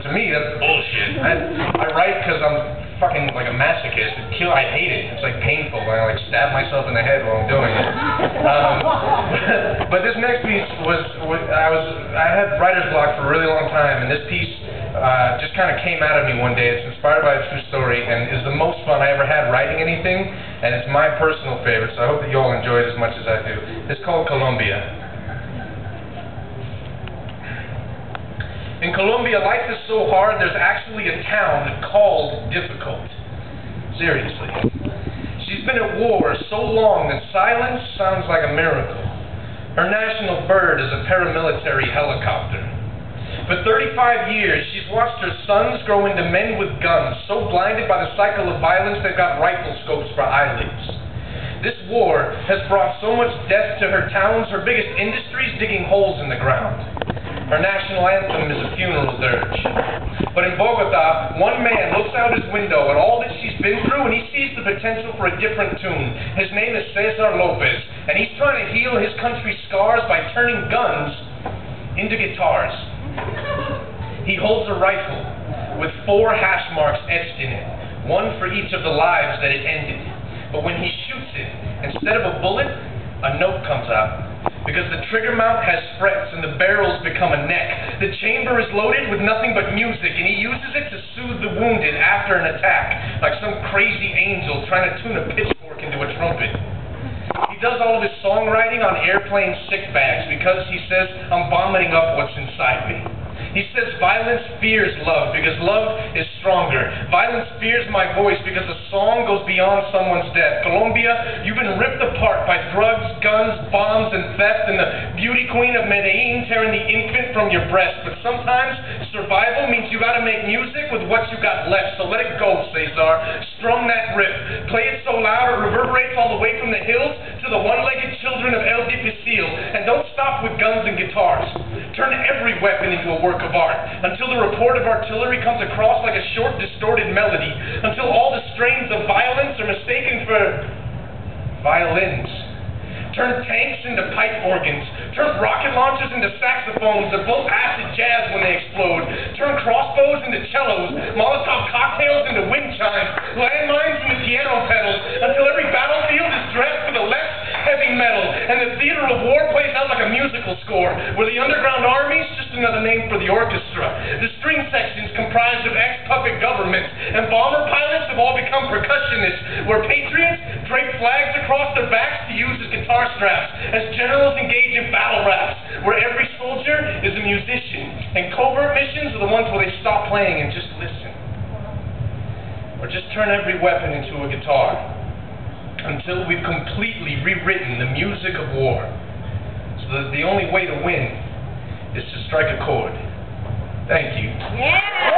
to me, that's bullshit. I write because I'm fucking like a masochist. I hate it. It's like painful. I like stab myself in the head while I'm doing it. But this next piece I had writer's block for a really long time, and this piece just kind of came out of me one day. It's inspired by a true story, and is the most fun I ever had writing anything, and it's my personal favorite, so I hope that you all enjoy it as much as I do. It's called Colombia. In Colombia, life is so hard, there's actually a town called difficult. Seriously. She's been at war so long that silence sounds like a miracle. Her national bird is a paramilitary helicopter. For 35 years, she's watched her sons grow into men with guns, so blinded by the cycle of violence they've got rifle scopes for eyelids. This war has brought so much death to her towns, her biggest industry is digging holes in the ground. Her national anthem is a funeral dirge. But in Bogota, one man looks out his window at all that she's been through, and he sees the potential for a different tune. His name is Cesar Lopez, and he's trying to heal his country's scars by turning guns into guitars. He holds a rifle with 4 hash marks etched in it, one for each of the lives that it ended. But when he shoots it, instead of a bullet, a note comes out. Because the trigger mount has frets and the barrels become a neck. The chamber is loaded with nothing but music, and he uses it to soothe the wounded after an attack, like some crazy angel trying to tune a pitchfork into a trumpet. He does all of his songwriting on airplane sick bags because he says, I'm vomiting up what's inside me. He says violence fears love because love is stronger. Violence fears my voice because a song goes beyond someone's death. Colombia, you've been ripped apart by drugs, guns, bombs, and theft, and the beauty queen of Medellin tearing the infant from your breast. But sometimes survival means you gotta make music with what you got left. So let it go, Cesar. Strum that riff. Play it so loud it reverberates all the way from the hills to the one-legged children of El Difícil. And don't stop with guns and guitars. Turn every weapon into a work of art, until the report of artillery comes across like a short, distorted melody, until all the strains of violence are mistaken for violins. Turn tanks into pipe organs. Turn rocket launchers into saxophones that blow acid jazz when they explode. Turn crossbows into cellos, Molotov cocktails into wind chimes, landmines into piano pedals, until every battlefield is dressed with a less heavy metal, and the theater of war plays out like a musical score, where the underground army's just another name for the orchestra. The string section's comprised of ex-puppet governments, and bomber pilots have all become percussionists, where patriots drape flags across their backs to use as guitar straps, as generals engage in battle raps, where every soldier is a musician, and covert missions are the ones where they stop playing and just listen. Or just turn every weapon into a guitar, until we've completely rewritten the music of war, so that the only way to win is to strike a chord. Thank you. Yeah!